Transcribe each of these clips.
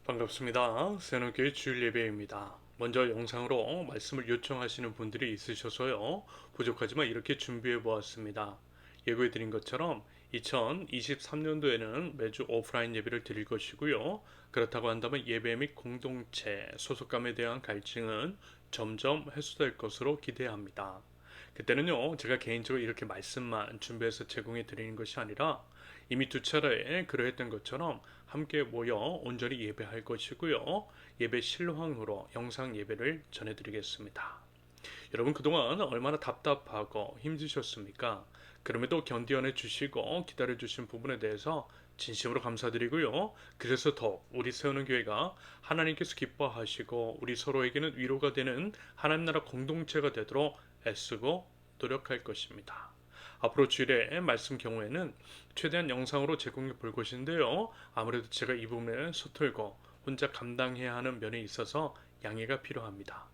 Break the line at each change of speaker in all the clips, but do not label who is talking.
반갑습니다. 새노교회 주일 예배입니다. 먼저 영상으로 말씀을 요청하시는 분들이 있으셔서요. 부족하지만 이렇게 준비해 보았습니다. 예고해 드린 것처럼 2023년도에는 매주 오프라인 예배를 드릴 것이고요. 그렇다고 한다면 예배 및 공동체, 소속감에 대한 갈증은 점점 해소될 것으로 기대합니다. 그때는요, 제가 개인적으로 이렇게 말씀만 준비해서 제공해 드리는 것이 아니라 이미 두 차례 그러했던 것처럼 함께 모여 온전히 예배할 것이고요. 예배 실황으로 영상 예배를 전해드리겠습니다. 여러분 그동안 얼마나 답답하고 힘드셨습니까? 그럼에도 견디어내 주시고 기다려 주신 부분에 대해서 진심으로 감사드리고요. 그래서 더 우리 세우는 교회가 하나님께서 기뻐하시고 우리 서로에게는 위로가 되는 하나님 나라 공동체가 되도록 애쓰고 노력할 것입니다. 앞으로 주일에 말씀 경우에는 최대한 영상으로 제공해 볼 것인데요. 아무래도 제가 이 부분에 서툴고 혼자 감당해야 하는 면에 있어서 양해가 필요합니다.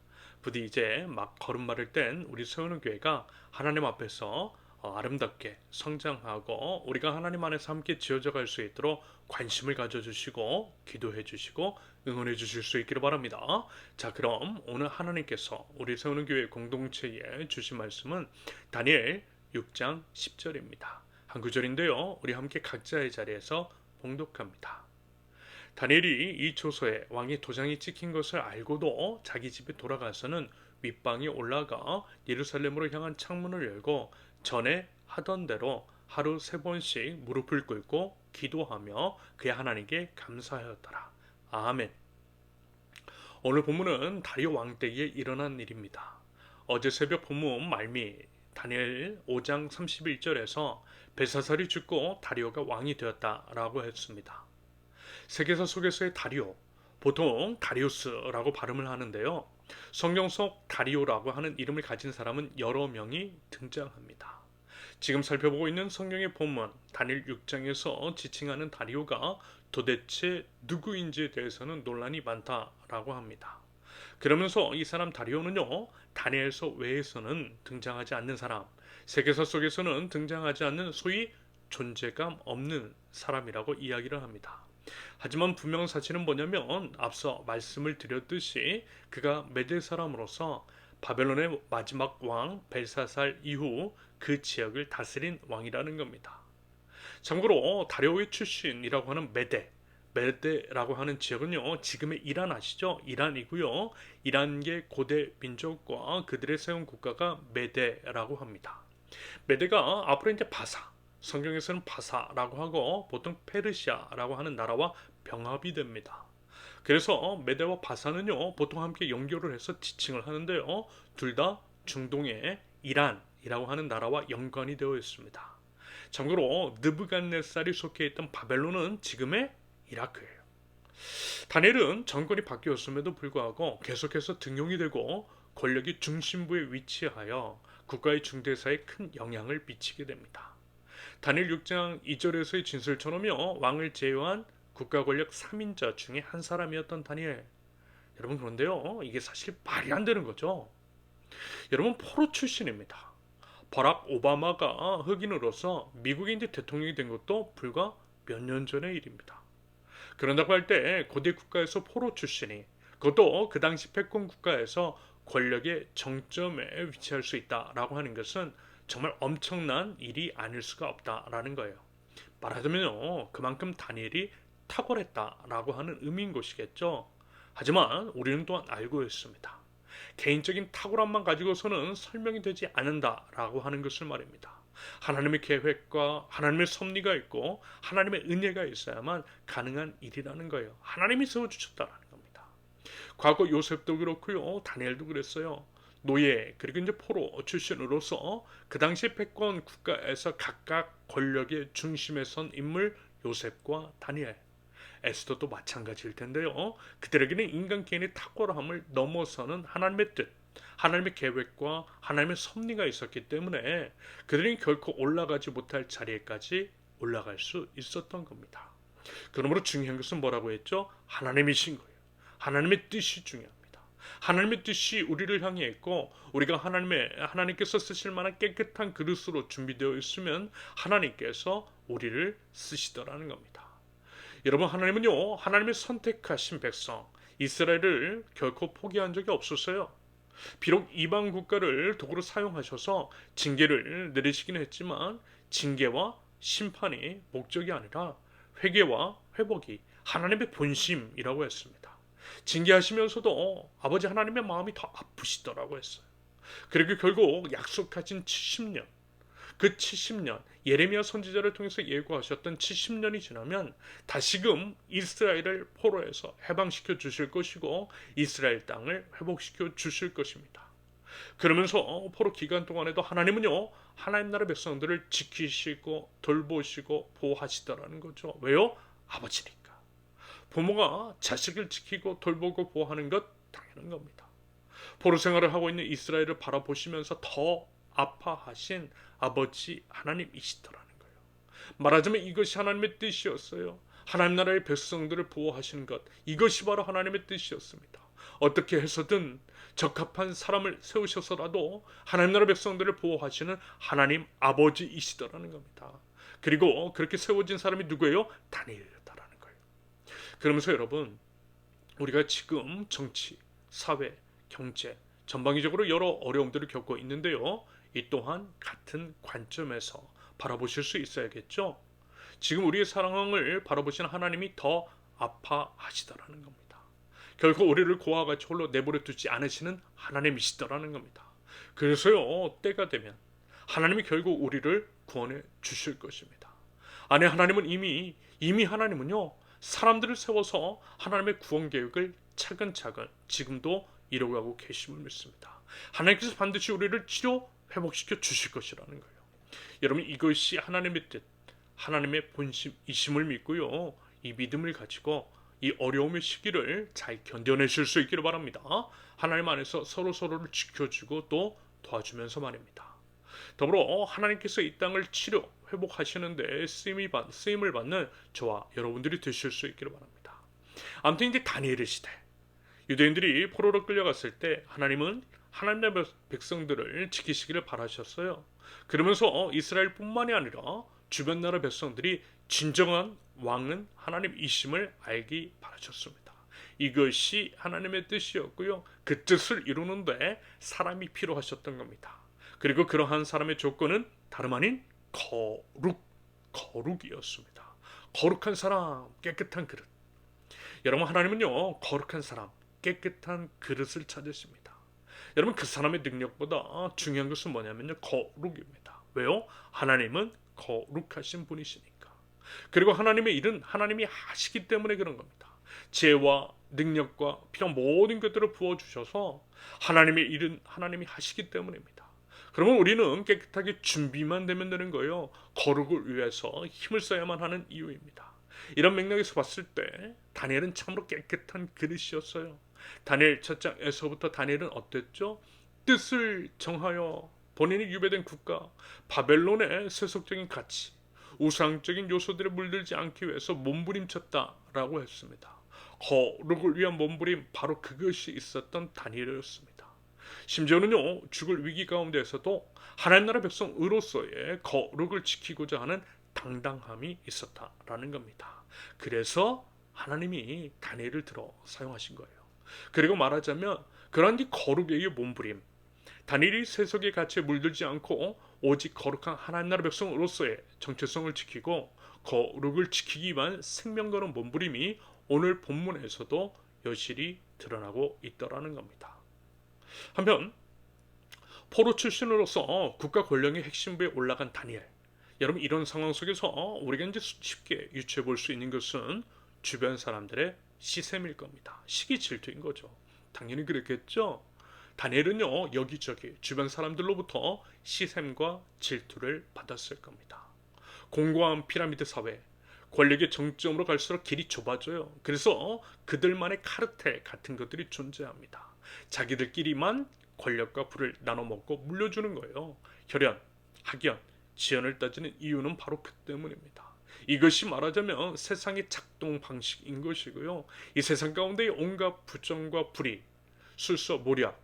부디 이제 막 걸음마를 뗀 우리 세우는 교회가 하나님 앞에서 아름답게 성장하고 우리가 하나님 안에서 함께 지어져 갈 수 있도록 관심을 가져주시고 기도해 주시고 응원해 주실 수 있기를 바랍니다. 자, 그럼 오늘 하나님께서 우리 세우는 교회 공동체에 주신 말씀은 다니엘 6장 10절입니다. 한 구절인데요. 우리 함께 각자의 자리에서 봉독합니다. 다니엘이 이 초소에 왕의 도장이 찍힌 것을 알고도 자기 집에 돌아가서는 윗방에 올라가 예루살렘으로 향한 창문을 열고 전에 하던 대로 하루 3번씩 무릎을 꿇고 기도하며 그의 하나님께 감사하였더라. 아멘. 오늘 본문은 다리오 왕 때에 일어난 일입니다. 어제 새벽 본문 말미 다니엘 5장 31절에서 벨사살이 죽고 다리오가 왕이 되었다라고 했습니다. 세계사 속에서의 다리오, 보통 다리우스라고 발음을 하는데요. 성경 속 다리오라고 하는 이름을 가진 사람은 여러 명이 등장합니다. 지금 살펴보고 있는 성경의 본문 다니엘 6장에서 지칭하는 다리오가 도대체 누구인지에 대해서는 논란이 많다라고 합니다. 그러면서 이 사람 다리오는요, 다니엘서 외에서는 등장하지 않는 사람, 세계사 속에서는 등장하지 않는 소위 존재감 없는 사람이라고 이야기를 합니다. 하지만 분명한 사실은 뭐냐면 앞서 말씀을 드렸듯이 그가 메대 사람으로서 바벨론의 마지막 왕 벨사살 이후 그 지역을 다스린 왕이라는 겁니다. 참고로 다리오의 출신이라고 하는 메데라고 하는 지역은요, 지금의 이란 아시죠? 이란이고요. 이란계 고대 민족과 그들의 세운 국가가 메데라고 합니다. 메데가 앞으로 이제 바사, 성경에서는 바사라고 하고 보통 페르시아라고 하는 나라와 병합이 됩니다. 그래서 메데와 바사는요, 보통 함께 연결을 해서 지칭을 하는데요. 둘 다 중동의 이란이라고 하는 나라와 연관이 되어 있습니다. 참고로 느부갓네살이 속해 있던 바벨론은 지금의 이라크예요. 다니엘은 정권이 바뀌었음에도 불구하고 계속해서 등용이 되고 권력이 중심부에 위치하여 국가의 중대사에 큰 영향을 미치게 됩니다. 다니엘 6장 2절에서의 진술처럼요, 왕을 제외한 국가 권력 3인자 중에 한 사람이었던 다니엘. 여러분, 그런데요, 이게 사실 말이 안 되는 거죠. 여러분, 포로 출신입니다. 버락 오바마가 흑인으로서 미국의 이제 대통령이 된 것도 불과 몇 년 전의 일입니다. 그런다고 할 때 고대 국가에서 포로 출신이, 그것도 그 당시 패권 국가에서 권력의 정점에 위치할 수 있다라고 하는 것은 정말 엄청난 일이 아닐 수가 없다라는 거예요. 말하자면요, 그만큼 다니엘이 탁월했다라고 하는 의미인 것이겠죠. 하지만 우리는 또한 알고 있습니다. 개인적인 탁월함만 가지고서는 설명이 되지 않는다라고 하는 것을 말입니다. 하나님의 계획과 하나님의 섭리가 있고 하나님의 은혜가 있어야만 가능한 일이라는 거예요. 하나님이 세워주셨다라는 겁니다. 과거 요셉도 그렇고요, 다니엘도 그랬어요. 노예 그리고 이제 포로 출신으로서 그 당시 패권 국가에서 각각 권력의 중심에 선 인물 요셉과 다니엘, 에스더도 마찬가지일 텐데요. 그들에게는 인간 개인의 탁월함을 넘어서는 하나님의 뜻, 하나님의 계획과 하나님의 섭리가 있었기 때문에 그들이 결코 올라가지 못할 자리에까지 올라갈 수 있었던 겁니다. 그러므로 중요한 것은 뭐라고 했죠? 하나님이신 거예요. 하나님의 뜻이 중요합니다. 하나님의 뜻이 우리를 향해 있고 우리가 하나님께서 쓰실 만한 깨끗한 그릇으로 준비되어 있으면 하나님께서 우리를 쓰시더라는 겁니다. 여러분, 하나님은요, 하나님의 선택하신 백성 이스라엘을 결코 포기한 적이 없었어요. 비록 이방 국가를 도구로 사용하셔서 징계를 내리시기는 했지만 징계와 심판이 목적이 아니라 회개와 회복이 하나님의 본심이라고 했습니다. 징계하시면서도 아버지 하나님의 마음이 더 아프시더라고 했어요. 그리고 결국 약속하신 70년, 그 70년 예레미야 선지자를 통해서 예고하셨던 70년이 지나면 다시금 이스라엘을 포로에서 해방시켜 주실 것이고 이스라엘 땅을 회복시켜 주실 것입니다. 그러면서 포로 기간 동안에도 하나님은요, 하나님 나라 백성들을 지키시고 돌보시고 보호하시더라는 거죠. 왜요? 아버지니까. 부모가 자식을 지키고 돌보고 보호하는 것 당연한 겁니다. 포로 생활을 하고 있는 이스라엘을 바라보시면서 더 아파하신 아버지 하나님이시더라는 거예요. 말하자면 이것이 하나님의 뜻이었어요. 하나님 나라의 백성들을 보호하시는 것, 이것이 바로 하나님의 뜻이었습니다. 어떻게 해서든 적합한 사람을 세우셔서라도 하나님 나라 백성들을 보호하시는 하나님 아버지이시더라는 겁니다. 그리고 그렇게 세워진 사람이 누구예요? 다니엘이었다라는 거예요. 그러면서 여러분, 우리가 지금 정치, 사회, 경제 전방위적으로 여러 어려움들을 겪고 있는데요. 이 또한 같은 관점에서 바라보실 수 있어야겠죠. 지금 우리의 상황을 바라보시는 하나님이 더 아파하시더라는 겁니다. 결코 우리를 고아와 같이 홀로 내버려 두지 않으시는 하나님이시더라는 겁니다. 그래서요, 때가 되면 하나님이 결국 우리를 구원해 주실 것입니다. 아니, 하나님은 이미 하나님은요, 사람들을 세워서 하나님의 구원 계획을 차근차근 지금도 이루어가고 계심을 믿습니다. 하나님께서 반드시 우리를 치료 회복시켜 주실 것이라는 거예요. 여러분, 이것이 하나님의 뜻, 하나님의 본심이심을 믿고요, 이 믿음을 가지고 이 어려움의 시기를 잘 견뎌내실 수 있기를 바랍니다. 하나님 안에서 서로를 지켜주고 또 도와주면서 말입니다. 더불어 하나님께서 이 땅을 치료 회복하시는데 쓰임을 받는 저와 여러분들이 되실 수 있기를 바랍니다. 아무튼 이제 다니엘의 시대, 유대인들이 포로로 끌려갔을 때 하나님은 하나님의 백성들을 지키시기를 바라셨어요. 그러면서 이스라엘뿐만이 아니라 주변 나라 백성들이 진정한 왕은 하나님이심을 알기 바라셨습니다. 이것이 하나님의 뜻이었고요. 그 뜻을 이루는데 사람이 필요하셨던 겁니다. 그리고 그러한 사람의 조건은 다름 아닌 거룩이었습니다. 거룩한 사람, 깨끗한 그릇. 여러분, 하나님은요, 거룩한 사람, 깨끗한 그릇을 찾으십니다. 여러분, 그 사람의 능력보다 중요한 것은 뭐냐면요, 거룩입니다. 왜요? 하나님은 거룩하신 분이시니까. 그리고 하나님의 일은 하나님이 하시기 때문에 그런 겁니다. 지혜와 능력과 필요한 모든 것들을 부어주셔서 하나님의 일은 하나님이 하시기 때문입니다. 그러면 우리는 깨끗하게 준비만 되면 되는 거예요. 거룩을 위해서 힘을 써야만 하는 이유입니다. 이런 맥락에서 봤을 때 다니엘은 참으로 깨끗한 그릇이었어요. 다니엘 1장에서부터 다니엘은 어땠죠? 뜻을 정하여 본인이 유배된 국가 바벨론의 세속적인 가치, 우상적인 요소들에 물들지 않기 위해서 몸부림쳤다라고 했습니다. 거룩을 위한 몸부림, 바로 그것이 있었던 다니엘이었습니다. 심지어는요, 죽을 위기 가운데에서도 하나님 나라 백성으로서의 거룩을 지키고자 하는 당당함이 있었다라는 겁니다. 그래서 하나님이 다니엘을 들어 사용하신 거예요. 그리고 말하자면 그러한 거룩의 몸부림, 다니엘이 세속의 가치에 물들지 않고 오직 거룩한 하나님 나라 백성으로서의 정체성을 지키고 거룩을 지키기 위한 생명 거는 몸부림이 오늘 본문에서도 여실히 드러나고 있더라는 겁니다. 한편 포로 출신으로서 국가 권력의 핵심부에 올라간 다니엘, 여러분, 이런 상황 속에서 우리가 이제 쉽게 유추해 볼 수 있는 것은 주변 사람들의 시샘일 겁니다. 시기 질투인 거죠. 당연히 그렇겠죠. 다니엘은요, 여기저기 주변 사람들로부터 시샘과 질투를 받았을 겁니다. 공고한 피라미드 사회, 권력의 정점으로 갈수록 길이 좁아져요. 그래서 그들만의 카르텔 같은 것들이 존재합니다. 자기들끼리만 권력과 부를 나눠 먹고 물려주는 거예요. 혈연, 학연, 지연을 따지는 이유는 바로 그 때문입니다. 이것이 말하자면 세상의 작동 방식인 것이고요. 이 세상 가운데 온갖 부정과 불의, 술서, 모략,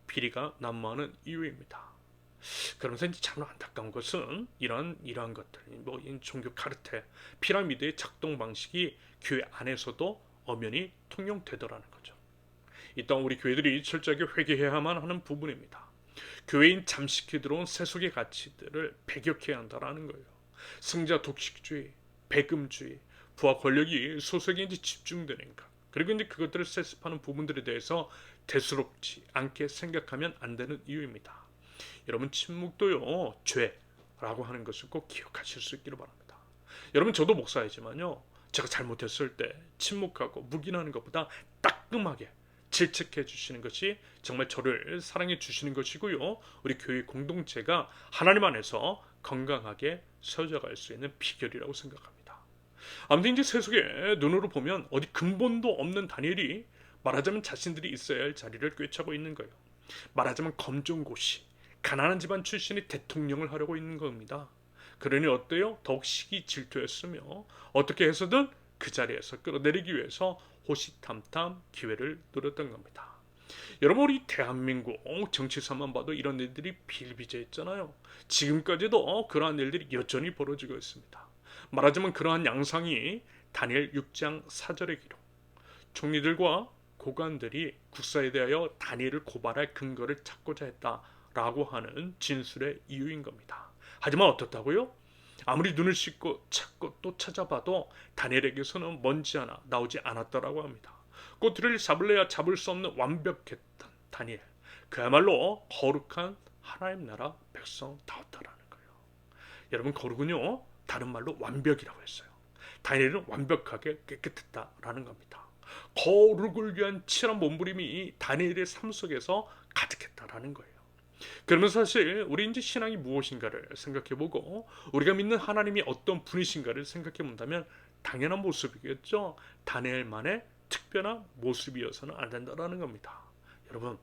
비리가 난무하는 이유입니다. 그러면서 이제 참 안타까운 것은 이러한 것들, 뭐 종교 카르텔, 피라미드의 작동 방식이 교회 안에서도 엄연히 통용되더라는 거죠. 이 또한 우리 교회들이 철저하게 회개해야만 하는 부분입니다. 교회인 잠식해 들어온 세속의 가치들을 배격해야 한다라는 거예요. 승자 독식주의, 배금주의, 부와 권력이 소속에 이제 집중되는가. 그리고 이제 그것들을 세습하는 부분들에 대해서 대수롭지 않게 생각하면 안 되는 이유입니다. 여러분 침묵도요 죄라고 하는 것을 꼭 기억하실 수 있기를 바랍니다. 여러분 저도 목사이지만요 제가 잘못했을 때 침묵하고 묵인하는 것보다 따끔하게 질책해 주시는 것이 정말 저를 사랑해 주시는 것이고요. 우리 교회 공동체가 하나님 안에서 건강하게 서져갈 수 있는 비결이라고 생각합니다. 아무튼 이제 세속의 눈으로 보면 어디 근본도 없는 다니엘이 말하자면 자신들이 있어야 할 자리를 꿰차고 있는 거예요. 말하자면 검정고시, 가난한 집안 출신이 대통령을 하려고 있는 겁니다. 그러니 어때요? 더욱 시기 질투했으며 어떻게 해서든 그 자리에서 끌어내리기 위해서 호시탐탐 기회를 노렸던 겁니다. 여러분 우리 대한민국 정치사만 봐도 이런 일들이 비일비재했잖아요. 지금까지도 그러한 일들이 여전히 벌어지고 있습니다. 말하자면 그러한 양상이 다니엘 6장 4절의 기록. 총리들과 고관들이 국사에 대하여 다니엘을 고발할 근거를 찾고자 했다라고 하는 진술의 이유인 겁니다. 하지만 어떻다고요? 아무리 눈을 씻고 찾고 또 찾아봐도 다니엘에게서는 먼지 하나 나오지 않았다라고 합니다. 꼬투리를 잡을래야 잡을 수 없는 완벽했던 다니엘, 그야말로 거룩한 하나님 나라 백성다웠다라는 거예요. 여러분 거룩은요 다른 말로 완벽이라고 했어요. 다니엘은 완벽하게 깨끗했다라는 겁니다. 거룩을 위한 치열한 몸부림이 다니엘의 삶 속에서 가득했다라는 거예요. 그러면서 사실 우리 이제 신앙이 무엇인가를 생각해보고 우리가 믿는 하나님이 어떤 분이신가를 생각해본다면 당연한 모습이겠죠. 다니엘만의 특별한 모습이어서는 안 된다라는 겁니다. 여러분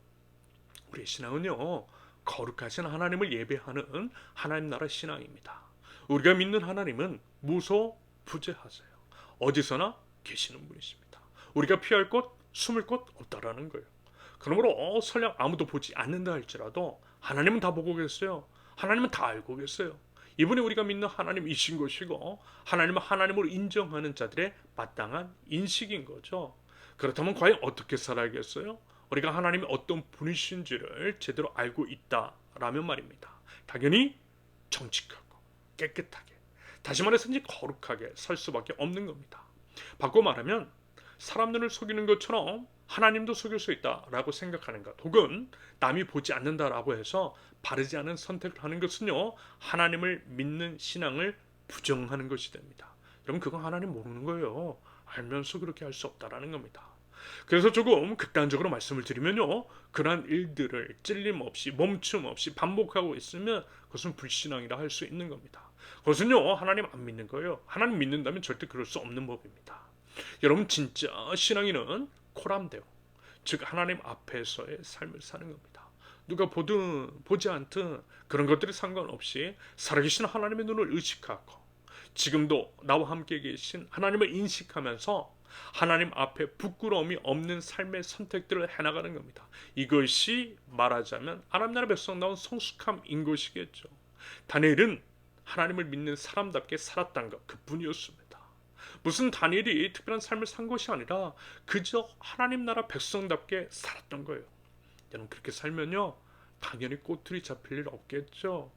우리의 신앙은요 거룩하신 하나님을 예배하는 하나님 나라 신앙입니다. 우리가 믿는 하나님은 무소부재하세요. 어디서나 계시는 분이십니다. 우리가 피할 곳, 숨을 곳 없다라는 거예요. 그러므로 설령 아무도 보지 않는다 할지라도 하나님은 다 보고 계세요. 하나님은 다 알고 계세요. 이분이 우리가 믿는 하나님이신 것이고 하나님은 하나님으로 인정하는 자들의 마땅한 인식인 거죠. 그렇다면 과연 어떻게 살아야겠어요? 우리가 하나님이 어떤 분이신지를 제대로 알고 있다라면 말입니다. 당연히 정직하고 깨끗하게, 다시 말해서 이제 거룩하게 살 수밖에 없는 겁니다. 바꿔 말하면 사람들을 속이는 것처럼 하나님도 속일 수 있다라고 생각하는 것, 혹은 남이 보지 않는다라고 해서 바르지 않은 선택을 하는 것은요 하나님을 믿는 신앙을 부정하는 것이 됩니다. 여러분 그건 하나님 모르는 거예요. 알면서 그렇게 할 수 없다라는 겁니다. 그래서 조금 극단적으로 말씀을 드리면요 그러한 일들을 찔림 없이 멈춤 없이 반복하고 있으면 그것은 불신앙이라 할 수 있는 겁니다. 그것은요 하나님 안 믿는 거예요. 하나님 믿는다면 절대 그럴 수 없는 법입니다. 여러분 진짜 신앙인은 코람데오, 즉 하나님 앞에서의 삶을 사는 겁니다. 누가 보든 보지 않든 그런 것들이 상관없이 살아계신 하나님의 눈을 의식하고 지금도 나와 함께 계신 하나님을 인식하면서 하나님 앞에 부끄러움이 없는 삶의 선택들을 해나가는 겁니다. 이것이 말하자면 하나님 나라 백성다운 성숙함인 것이겠죠. 다니엘은 하나님을 믿는 사람답게 살았던 것 그뿐이었습니다. 무슨 다니엘이 특별한 삶을 산 것이 아니라 그저 하나님 나라 백성답게 살았던 거예요. 여러분 그렇게 살면요 당연히 꼬투리 잡힐 일 없겠죠.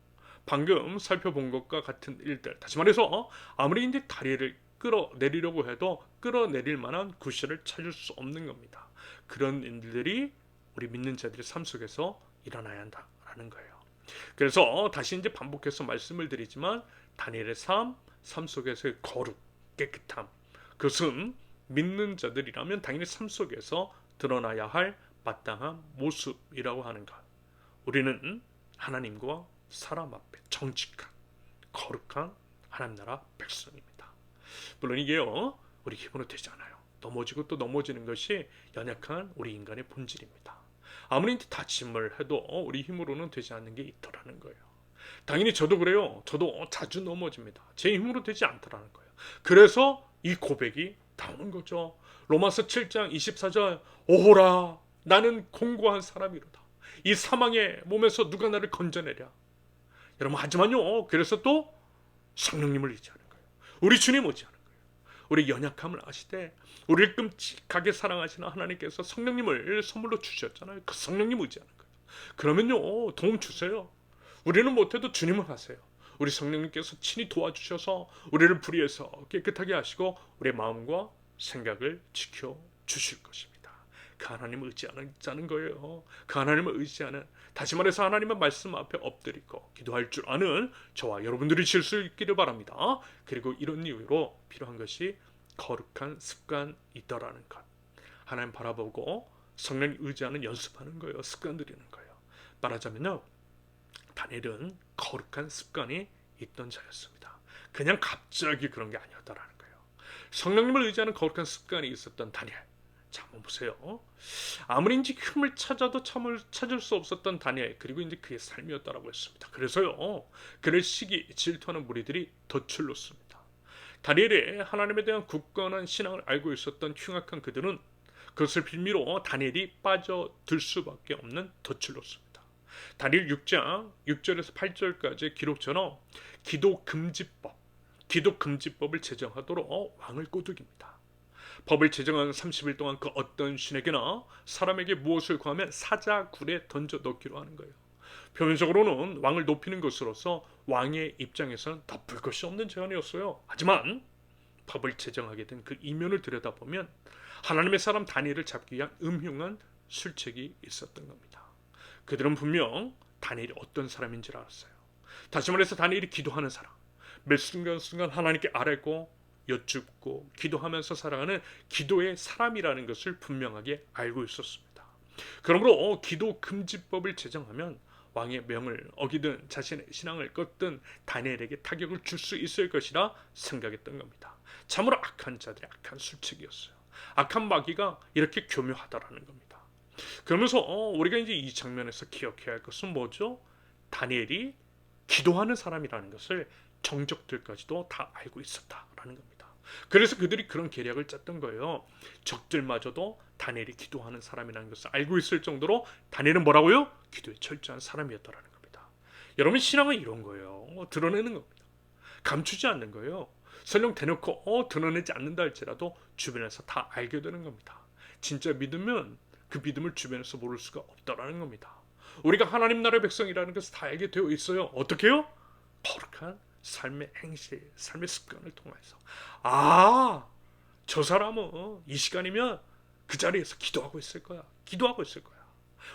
방금 살펴본 것과 같은 일들, 다시 말해서 아무리 이제 다리를 끌어내리려고 해도 끌어내릴 만한 구실을 찾을 수 없는 겁니다. 그런 일들이 우리 믿는 자들의 삶 속에서 일어나야 한다라는 거예요. 그래서 다시 이제 반복해서 말씀을 드리지만 다니엘의 삶 속에서의 거룩, 깨끗함, 그것은 믿는 자들이라면 당연히 삶 속에서 드러나야 할 마땅한 모습이라고 하는 것. 우리는 하나님과 사람 앞에 정직한 거룩한 하나님 나라 백성입니다. 물론 이게요 우리 힘으로 되지 않아요. 넘어지고 또 넘어지는 것이 연약한 우리 인간의 본질입니다. 아무리 다짐을 해도 우리 힘으로는 되지 않는 게 있더라는 거예요. 당연히 저도 그래요. 저도 자주 넘어집니다. 제 힘으로 되지 않더라는 거예요. 그래서 이 고백이 나오는 거죠. 로마서 7장 24절 오호라 나는 공고한 사람이로다. 이 사망의 몸에서 누가 나를 건져내랴. 여러분 하지만요. 그래서 또 성령님을 의지하는 거예요. 우리 주님 의지하는 거예요. 우리 연약함을 아시되 우리를 끔찍하게 사랑하시는 하나님께서 성령님을 선물로 주셨잖아요. 그 성령님 의지하는 거예요. 그러면요 도움 주세요. 우리는 못해도 주님을 하세요. 우리 성령님께서 친히 도와주셔서 우리를 불의해서 깨끗하게 하시고 우리의 마음과 생각을 지켜주실 것입니다. 그 하나님을 의지하는 거예요. 그 하나님을 의지하는, 다시 말해서 하나님의 말씀 앞에 엎드리고 기도할 줄 아는 저와 여러분들이 질 수 있기를 바랍니다. 그리고 이런 이유로 필요한 것이 거룩한 습관이더라는 것. 하나님 바라보고 성령 의지하는 연습하는 거예요. 습관 들이는 거예요. 말하자면요, 다니엘은 거룩한 습관이 있던 자였습니다. 그냥 갑자기 그런 게 아니었다라는 거예요. 성령님을 의지하는 거룩한 습관이 있었던 다니엘. 자, 한번 보세요. 아무리인지 흠을 찾아도 참을 찾을 수 없었던 다니엘, 그리고 이제 그의 삶이었다라고 했습니다. 그래서요, 그를 시기 질투하는 무리들이 덧출렀습니다. 다니엘의 하나님에 대한 굳건한 신앙을 알고 있었던 흉악한 그들은 그것을 빌미로 다니엘이 빠져들 수밖에 없는 덧출렀습니다. 다니엘 6장 6절에서 8절까지의 기록처럼 기도 금지법을 제정하도록 왕을 꼬드깁니다. 법을 제정한 30일 동안 그 어떤 신에게나 사람에게 무엇을 구하면 사자굴에 던져 넣기로 하는 거예요. 표면적으로는 왕을 높이는 것으로서 왕의 입장에서는 나쁠 것이 없는 제안이었어요. 하지만 법을 제정하게 된 그 이면을 들여다보면 하나님의 사람 다니엘을 잡기 위한 음흉한 술책이 있었던 겁니다. 그들은 분명 다니엘이 어떤 사람인지 알았어요. 다시 말해서 다니엘이 기도하는 사람, 매 순간순간 하나님께 아뢰고 여쭙고 기도하면서 살아가는 기도의 사람이라는 것을 분명하게 알고 있었습니다. 그러므로 기도 금지법을 제정하면 왕의 명을 어기든 자신의 신앙을 꺾든 다니엘에게 타격을 줄 수 있을 것이라 생각했던 겁니다. 참으로 악한 자들의 악한 술책이었어요. 악한 마귀가 이렇게 교묘하다라는 겁니다. 그러면서 우리가 이제 이 장면에서 기억해야 할 것은 뭐죠? 다니엘이 기도하는 사람이라는 것을 정적들까지도 다 알고 있었다라는 겁니다. 그래서 그들이 그런 계략을 짰던 거예요. 적들마저도 다니엘이 기도하는 사람이라는 것을 알고 있을 정도로 다니엘은 뭐라고요? 기도에 철저한 사람이었다라는 겁니다. 여러분, 신앙은 이런 거예요. 드러내는 겁니다. 감추지 않는 거예요. 설령 대놓고 드러내지 않는다 할지라도 주변에서 다 알게 되는 겁니다. 진짜 믿으면 그 믿음을 주변에서 모를 수가 없다라는 겁니다. 우리가 하나님 나라의 백성이라는 것을 다 알게 되어 있어요. 어떻게 해요? 거룩한 삶의 행실, 삶의 습관을 통해서. 저 사람은 이 시간이면 그 자리에서 기도하고 있을 거야. 기도하고 있을 거야.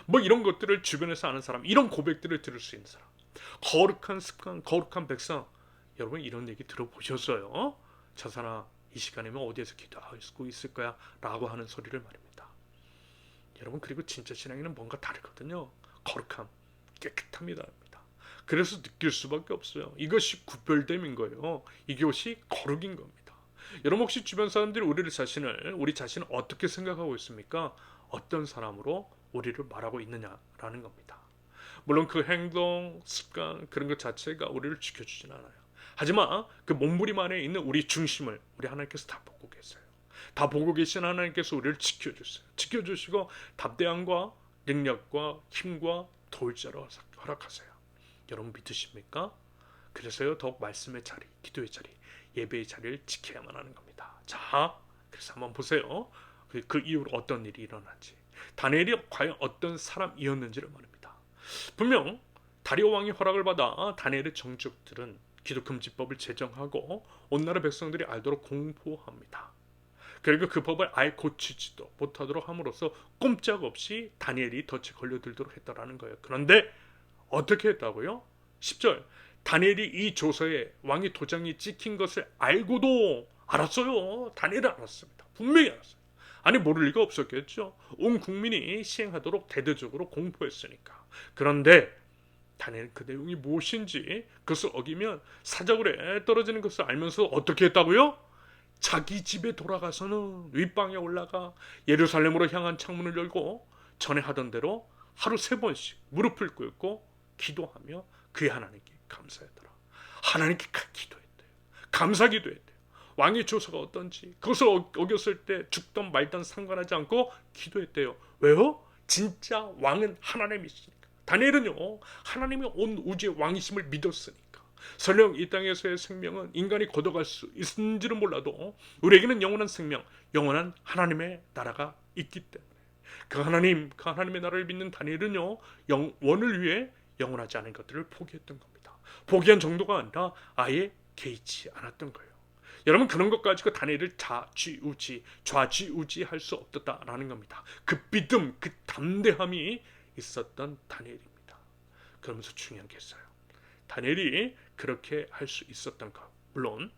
뭐 이런 것들을 주변에서 아는 사람, 이런 고백들을 들을 수 있는 사람. 거룩한 습관, 거룩한 백성. 여러분 이런 얘기 들어보셨어요? 저 사람 이 시간이면 어디에서 기도하고 있을 거야 라고 하는 소리를 말입니다. 여러분, 그리고 진짜 신앙에는 뭔가 다르거든요. 거룩함, 깨끗함이다. 그래서 느낄 수밖에 없어요. 이것이 구별됨인 거예요. 이것이 거룩인 겁니다. 여러분, 혹시 주변 사람들이 우리 자신을 어떻게 생각하고 있습니까? 어떤 사람으로 우리를 말하고 있느냐라는 겁니다. 물론 그 행동, 습관 그런 것 자체가 우리를 지켜주진 않아요. 하지만 그 몸부림 안에 있는 우리 중심을 우리 하나님께서 다 보고 계세요. 다 보고 계신 하나님께서 우리를 지켜주세요. 지켜주시고 담대함과 능력과 힘과 도울자로 허락하세요. 여러분 믿으십니까? 그래서요, 더욱 말씀의 자리, 기도의 자리, 예배의 자리를 지켜야만 하는 겁니다. 자, 그래서 한번 보세요. 그 이후로 어떤 일이 일어난지, 다니엘이 과연 어떤 사람이었는지를 말입니다. 분명 다리오 왕이 허락을 받아 다니엘의 정적들은 기도 금지법을 제정하고 온 나라 백성들이 알도록 공포합니다. 그리고 그 법을 아예 고치지도 못하도록 함으로써 꼼짝없이 다니엘이 덫에 걸려들도록 했다라는 거예요. 그런데 어떻게 했다고요? 10절, 다니엘이 이 조서에 왕의 도장이 찍힌 것을 알고도 알았어요. 다니엘은 알았습니다. 분명히 알았어요. 아니, 모를 리가 없었겠죠. 온 국민이 시행하도록 대대적으로 공포했으니까. 그런데 다니엘은 그 내용이 무엇인지, 그것을 어기면 사자굴에 떨어지는 것을 알면서 어떻게 했다고요? 자기 집에 돌아가서는 윗방에 올라가 예루살렘으로 향한 창문을 열고 전에 하던 대로 하루 3번씩 무릎을 꿇고 기도하며 그의 하나님께 감사했더라. 하나님께 기도했대요. 감사 기도했대요. 왕의 조서가 어떤지 그것을 어겼을 때 죽던 말던 상관하지 않고 기도했대요. 왜요? 진짜 왕은 하나님이시니까. 다니엘은요, 하나님의 온 우주의 왕이심을 믿었으니까 설령 이 땅에서의 생명은 인간이 걷어갈 수 있는지는 몰라도 우리에게는 영원한 생명, 영원한 하나님의 나라가 있기 때문에 그 하나님의 나라를 믿는 다니엘은요, 영원을 위해 영원하지 않은 것들을 포기했던 겁니다. 포기한 정도가 아니라 아예 개의치 않았던 거예요. 여러분, 그런 것 가지고 다니엘을 좌지우지할 수 없었다라는 겁니다. 그 믿음, 그 담대함이 있었던 다니엘입니다. 그러면서 중요한 게 있어요. 다니엘이 그렇게 할 수 있었던 것, 물론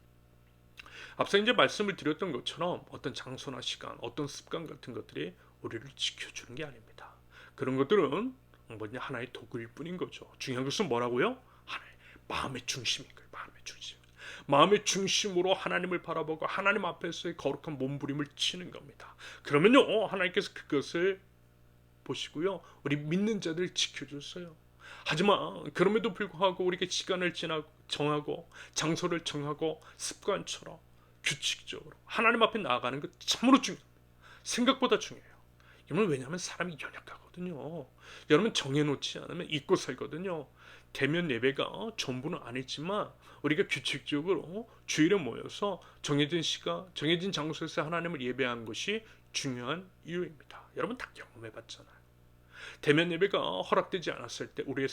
앞서 이제 말씀을 드렸던 것처럼 어떤 장소나 시간, 어떤 습관 같은 것들이 우리를 지켜주는 게 아닙니다. 그런 것들은 뭐냐, 하나의 도구일 뿐인 거죠. 중요한 것은 뭐라고요? 하나의 마음의 중심인 거예요. 마음의 중심. 마음의 중심으로 하나님을 바라보고 하나님 앞에서의 거룩한 몸부림을 치는 겁니다. 그러면요, 하나님께서 그것을 보시고요, 우리 믿는 자들 지켜줬어요. 하지만 그럼에도 불구하고 우리가 시간을 정하고 장소를 정하고 습관처럼 규칙적으로 하나님 앞에 나아가는 것 참으로 중요합니다. 생각보다 중요해요. 여러분, 왜냐하면 사람이 연약하거든요. 여러분, 정해놓지 않으면 잊고 살거든요. 대면 예배가 전부는 아니지만 우리가 규칙적으로 주일에 모여서 정해진 시간, 정해진 장소에서 하나님을 예배하는 것이 중요한 이유입니다. 여러분 다 경험해봤잖아요. 대면 예배가 허락되지 않았을 때 우리의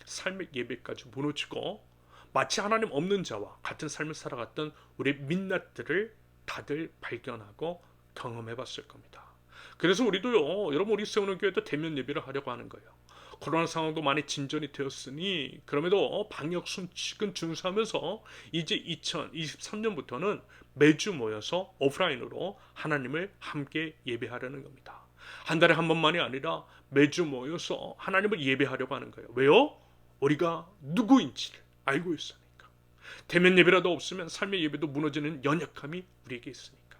삶의 예배까지 무너지고 마치 하나님 없는 자와 같은 삶을 살아갔던 우리의 민낯들을 다들 발견하고 경험해봤을 겁니다. 그래서 우리도요, 여러분, 우리 세우는 교회도 대면 예배를 하려고 하는 거예요. 코로나 상황도 많이 진전이 되었으니 그럼에도 방역 수칙은 준수하면서 이제 2023년부터는 매주 모여서 오프라인으로 하나님을 함께 예배하려는 겁니다. 한 달에 한 번만이 아니라 매주 모여서 하나님을 예배하려고 하는 거예요. 왜요? 우리가 누구인지를 알고 있으니까. 대면 예배라도 없으면 삶의 예배도 무너지는 연약함이 우리에게 있으니까.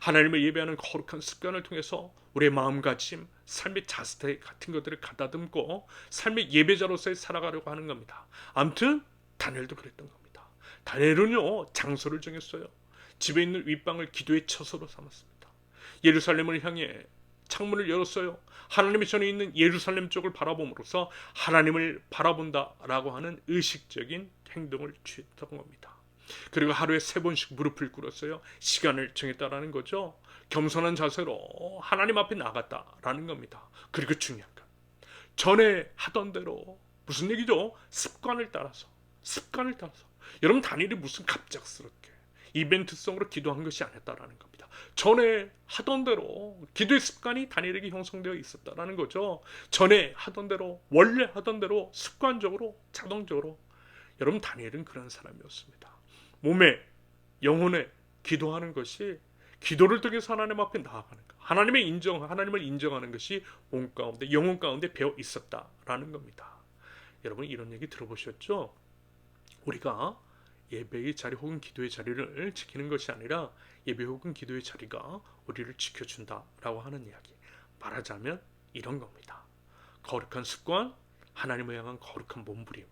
하나님을 예배하는 거룩한 습관을 통해서 우리의 마음가짐, 삶의 자세 같은 것들을 가다듬고 삶의 예배자로서의 살아가려고 하는 겁니다. 아무튼 다니엘도 그랬던 겁니다. 다니엘은요, 장소를 정했어요. 집에 있는 윗방을 기도의 처소로 삼았습니다. 예루살렘을 향해 창문을 열었어요. 하나님의 전에 있는 예루살렘 쪽을 바라봄으로써 하나님을 바라본다라고 하는 의식적인 행동을 취했던 겁니다. 그리고 하루에 3번씩 무릎을 꿇었어요. 시간을 정했다라는 거죠. 겸손한 자세로 하나님 앞에 나갔다라는 겁니다. 그리고 중요한 건 전에 하던 대로, 무슨 얘기죠? 습관을 따라서. 여러분, 다니엘이 무슨 갑작스럽게 이벤트성으로 기도한 것이 아니었다라는 겁니다. 전에 하던 대로 기도의 습관이 다니엘에게 형성되어 있었다라는 거죠. 전에 하던 대로, 원래 하던 대로 습관적으로, 자동적으로. 여러분, 다니엘은 그런 사람이었습니다. 몸에, 영혼에 기도하는 것이, 기도를 통해서 하나님 앞에 나아가는 것, 하나님을 인정하는 것이 몸 가운데, 영혼 가운데 배어 있었다라는 겁니다. 여러분, 이런 얘기 들어보셨죠? 우리가 예배의 자리 혹은 기도의 자리를 지키는 것이 아니라 예배 혹은 기도의 자리가 우리를 지켜준다라고 하는 이야기. 말하자면 이런 겁니다. 거룩한 습관, 하나님을 향한 거룩한 몸부림,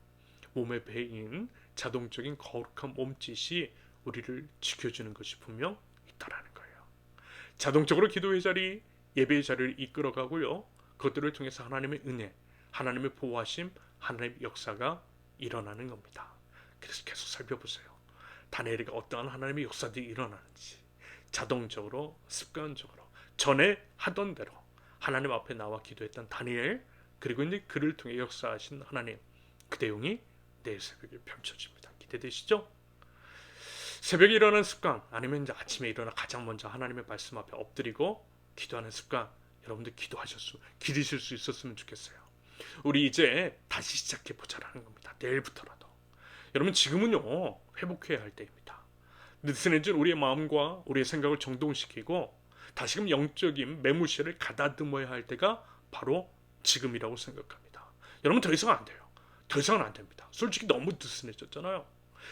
몸에 배인 자동적인 거룩한 몸짓이 우리를 지켜주는 것이 분명 있다라는 거예요. 자동적으로 기도의 자리, 예배의 자리를 이끌어가고요. 그것들을 통해서 하나님의 은혜, 하나님의 보호하심, 하나님의 역사가 일어나는 겁니다. 그래서 계속 살펴보세요. 다니엘이가 어떠한 하나님의 역사들이 일어나는지 자동적으로, 습관적으로 전에 하던 대로 하나님 앞에 나와 기도했던 다니엘, 그리고 이제 그를 통해 역사하신 하나님, 그 내용이 내일 새벽에 펼쳐집니다. 기대되시죠? 새벽에 일어나는 습관, 아니면 이제 아침에 일어나 가장 먼저 하나님의 말씀 앞에 엎드리고 기도하는 습관, 여러분들 기도실 수 있었으면 좋겠어요. 우리 이제 다시 시작해 보자라는 겁니다. 내일부터라도. 여러분, 지금은요, 회복해야 할 때입니다. 느슨해진 우리의 마음과 우리의 생각을 정돈시키고 다시금 영적인 매무새를 가다듬어야 할 때가 바로 지금이라고 생각합니다. 여러분, 더 이상은 안 돼요. 더 이상은 안 됩니다. 솔직히 너무 느슨해졌잖아요.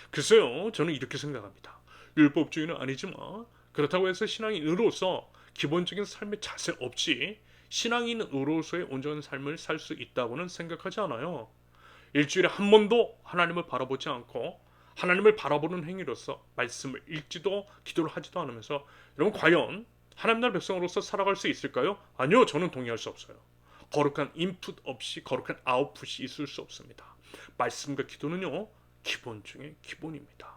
글쎄요, 저는 이렇게 생각합니다. 율법주의는 아니지만 그렇다고 해서 신앙인으로서 기본적인 삶의 자세 없이 신앙인으로서의 온전한 삶을 살 수 있다고는 생각하지 않아요. 일주일에 한 번도 하나님을 바라보지 않고 하나님을 바라보는 행위로서 말씀을 읽지도 기도를 하지도 않으면서 여러분, 과연 하나님 나라 백성으로서 살아갈 수 있을까요? 아니요, 저는 동의할 수 없어요. 거룩한 인풋 없이 거룩한 아웃풋이 있을 수 없습니다. 말씀과 기도는요, 기본 중에 기본입니다.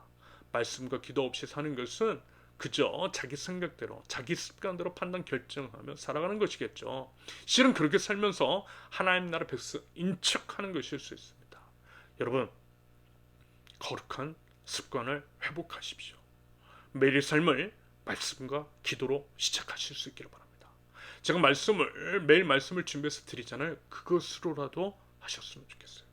말씀과 기도 없이 사는 것은 그저 자기 생각대로 자기 습관대로 판단 결정하며 살아가는 것이겠죠. 실은 그렇게 살면서 하나님 나라 백성인 척하는 것일 수 있습니다. 여러분, 거룩한 습관을 회복하십시오. 매일의 삶을 말씀과 기도로 시작하실 수 있기를 바랍니다. 제가 매일 말씀을 준비해서 드리잖아요. 그것으로라도 하셨으면 좋겠어요.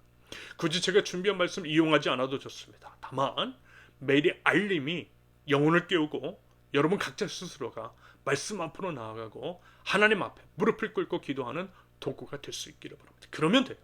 굳이 제가 준비한 말씀을 이용하지 않아도 좋습니다. 다만 매일의 알림이 영혼을 깨우고 여러분 각자 스스로가 말씀 앞으로 나아가고 하나님 앞에 무릎을 꿇고 기도하는 도구가 될 수 있기를 바랍니다. 그러면 돼요.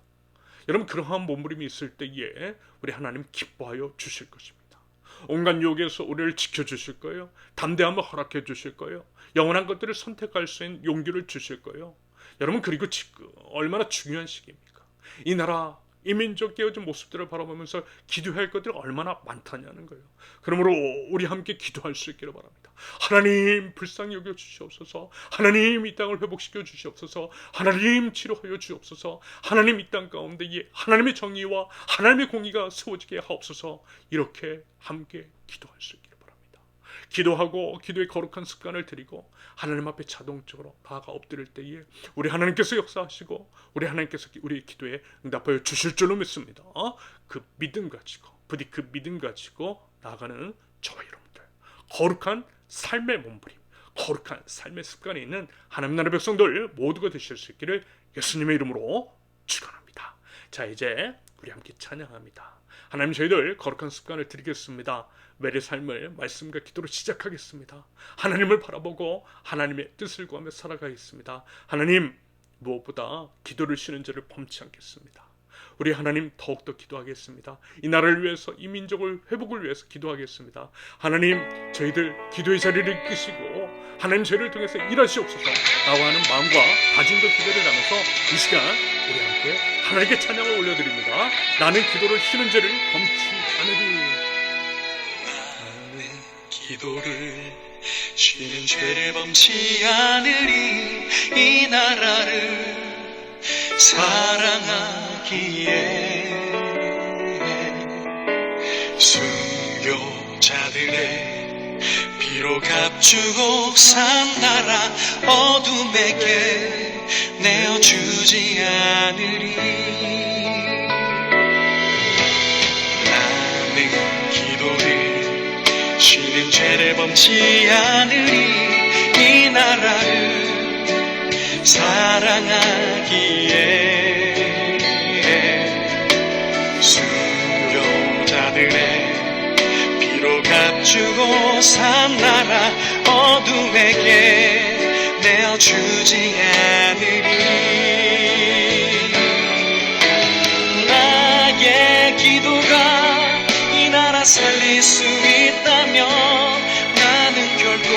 여러분, 그러한 몸부림이 있을 때에 우리 하나님 기뻐하여 주실 것입니다. 온갖 유혹에서 우리를 지켜주실 거예요. 담대함을 허락해 주실 거예요. 영원한 것들을 선택할 수 있는 용기를 주실 거예요. 여러분, 그리고 지금 얼마나 중요한 시기입니까? 이 나라, 이 민족 깨어진 모습들을 바라보면서 기도해야 할 것들이 얼마나 많다냐는 거예요. 그러므로 우리 함께 기도할 수 있기를 바랍니다. 하나님, 불쌍히 여겨 주시옵소서. 하나님, 이 땅을 회복시켜 주시옵소서. 하나님, 치료하여 주옵소서. 하나님, 이 땅 가운데 하나님의 정의와 하나님의 공의가 세워지게 하옵소서. 이렇게 함께 기도할 수 있기를 바랍니다. 기도하고 기도의 거룩한 습관을 들이고 하나님 앞에 자동적으로 나아가 엎드릴 때에 우리 하나님께서 역사하시고 우리 하나님께서 우리의 기도에 응답하여 주실 줄로 믿습니다. 그 믿음 가지고 부디 그 믿음 가지고 나아가는 저와 여러분들, 거룩한 삶의 몸부림, 거룩한 삶의 습관이 있는 하나님 나라 백성들 모두가 되실 수 있기를 예수님의 이름으로 축원합니다. 자, 이제 우리 함께 찬양합니다. 하나님, 저희들 거룩한 습관을 드리겠습니다. 매일의 삶을 말씀과 기도로 시작하겠습니다. 하나님을 바라보고 하나님의 뜻을 구하며 살아가겠습니다. 하나님, 무엇보다 기도를 쉬는 죄를 범치 않겠습니다. 우리 하나님, 더욱더 기도하겠습니다. 이 나라를 위해서, 이 민족을 회복을 위해서 기도하겠습니다. 하나님, 저희들 기도의 자리를 이끄시고 하나님 저희를 통해서 일하시옵소서. 나와 하는 마음과 다짐과 기도를 나눠서 이 시간 우리 함께 하나님께 찬양을 올려드립니다. 나는 기도를 쉬는 죄를 범치 않으리.
나는 기도를 쉬는 죄를 범치 않으리. 이 나라를 사랑하기에 순교자들의 피로 값주고 산 나라 어둠에게 내어주지 않으리. 나는 기도를 쉬는 죄를 범치 않으리. 이 나라를 사랑하기에 순교자들의 피로 값주고 산 나라 어둠에게 내어주지 않으리. 나의 기도가 이 나라 살릴 수 있다면 나는 결코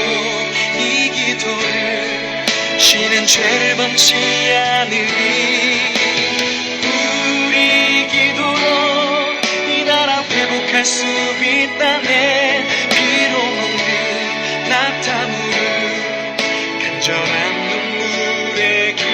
이 기도를 쉬는 죄를 범치 않으리. 우리 기도로 이 나라 회복할 수 있다네. 피로 먹는 낙타물을 간절한 눈물의 기도.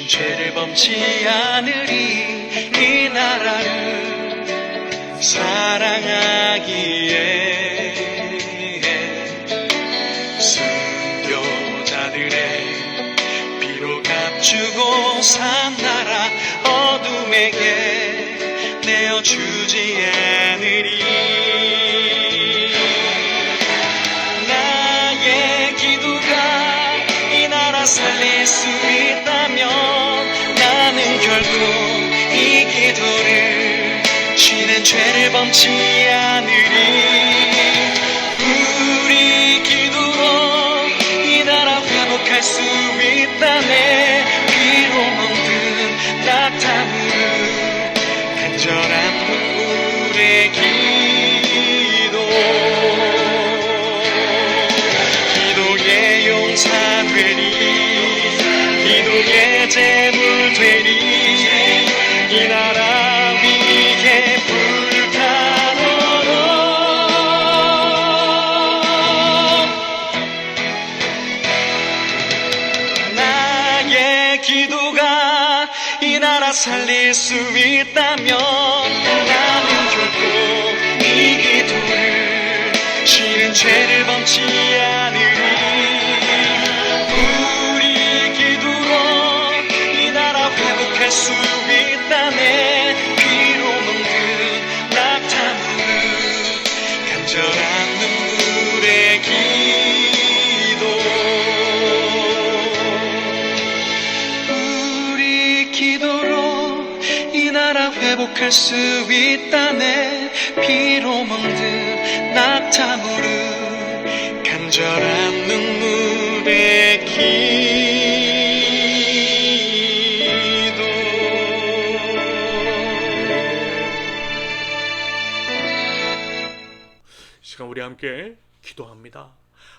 죄를 범치 않으리. 이 나라를 사랑하기에 순교자들의 피로 값주고 산 나라 어둠에게 내어주지 않으리. 나의 기도가 이 나라 살릴 수 있다면 나는 결코 이 기도를 쉬는 죄를 범치 않으리. 우리 기도로 이 나라 회복할 수 있다네. 피로 먹는 낙타물 제물 되리 이 나라 위에 불타도록 나의 기도가 이 나라 살릴 수 있다면 나는 결코 이 기도를 싫은 죄를 범치 않으리 우리 기도로 이 나라 회복할 수 있다네 피로 먹는 낙타무릎 간절한 눈물의 기도 우리 기도로 이 나라 회복할 수 있다네 피로 먹는 낙타무릎 간절한 눈물의 기도
이 시간 우리 함께 기도합니다.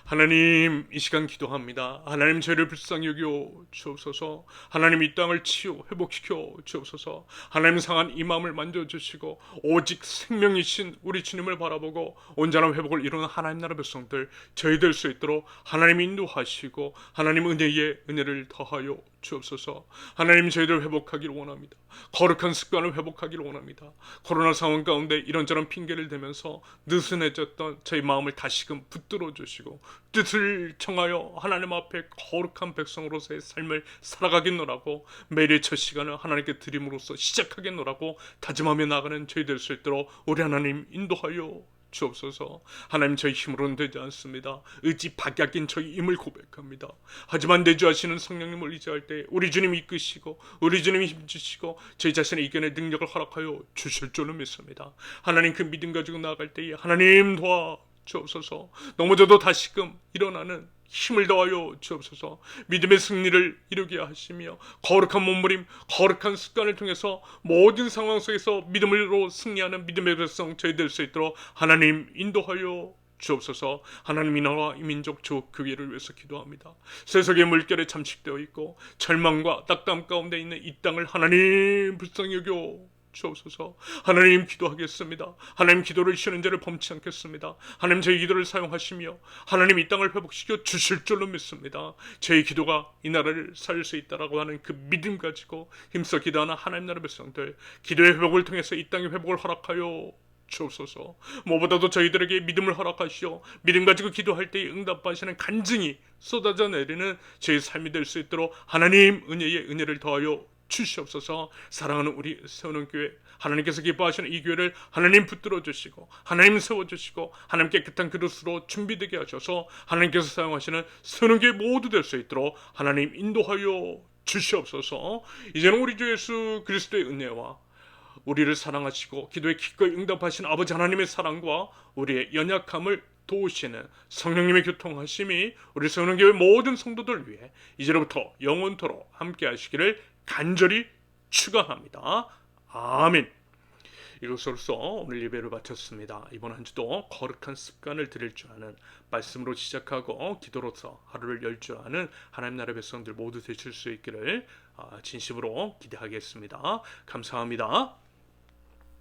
하나님, 이 시간 기도합니다. 하나님, 저희를 불쌍히 여겨 주옵소서. 하나님, 이 땅을 치유 회복시켜 주옵소서. 하나님, 상한 이 마음을 만져주시고 오직 생명이신 우리 주님을 바라보고 온전한 회복을 이루는 하나님 나라 백성들 저희 될 수 있도록 하나님 인도하시고 하나님 은혜에 은혜를 더하여 주옵소서. 하나님, 저희들 회복하기를 원합니다. 거룩한 습관을 회복하기를 원합니다. 코로나 상황 가운데 이런저런 핑계를 대면서 느슨해졌던 저희 마음을 다시금 붙들어 주시고 뜻을 청하여 하나님 앞에 거룩한 백성으로서의 삶을 살아가겠노라고 매일의 첫 시간을 하나님께 드림으로써 시작하겠노라고 다짐하며 나가는 저희 될 수 있도록 우리 하나님 인도하여 주옵소서. 하나님, 저희 힘으로는 되지 않습니다. 의지 박약인 저희 힘을 고백합니다. 하지만 내주하시는 성령님을 의지할 때 우리 주님이 이끄시고 우리 주님이 힘주시고 저희 자신의 이겨낼 능력을 허락하여 주실 줄로 믿습니다. 하나님, 그 믿음 가지고 나아갈 때에 하나님 도와 주옵소서. 넘어져도 다시금 일어나는 힘을 더하여 주옵소서. 믿음의 승리를 이루게 하시며 거룩한 몸부림, 거룩한 습관을 통해서 모든 상황 속에서 믿음으로 승리하는 믿음의 백성 저희 될 수 있도록 하나님 인도하여 주옵소서. 하나님, 이 나라와 이 민족 주 교회를 위해서 기도합니다. 세속의 물결에 잠식되어 있고 절망과 딱담 가운데 있는 이 땅을 하나님 불쌍히 여겨 주옵소서. 하나님, 기도하겠습니다. 하나님, 기도를 쉬는 자를 범치 않겠습니다. 하나님, 저희 기도를 사용하시며 하나님 이 땅을 회복시켜 주실 줄로 믿습니다. 저희 기도가 이 나라를 살릴 수 있다라고 하는 그 믿음 가지고 힘써 기도하는 하나님 나라 백성들 기도의 회복을 통해서 이 땅의 회복을 허락하여 주옵소서. 무엇보다도 저희들에게 믿음을 허락하시어 믿음 가지고 기도할 때에 응답하시는 간증이 쏟아져 내리는 저희 삶이 될 수 있도록 하나님 은혜의 은혜를 더하여 주시옵소서. 사랑하는 우리 세우는교회, 하나님께서 기뻐하시는 이 교회를 하나님 붙들어 주시고 하나님 세워주시고 하나님 깨끗한 그릇으로 준비되게 하셔서 하나님께서 사용하시는 세우는교회 모두 될 수 있도록 하나님 인도하여 주시옵소서. 이제는 우리 주 예수 그리스도의 은혜와 우리를 사랑하시고 기도에 기꺼이 응답하시는 아버지 하나님의 사랑과 우리의 연약함을 도우시는 성령님의 교통하심이 우리 세우는교회 모든 성도들 위해 이제로부터 영원토록 함께 하시기를 간절히 축원합니다. 아멘. 이것으로써 오늘 예배를 마쳤습니다. 이번 한 주도 거룩한 습관을 들일 줄 아는 말씀으로 시작하고 기도로서 하루를 열 줄 아는 하나님 나라 백성들 모두 되실 수 있기를 진심으로 기대하겠습니다. 감사합니다.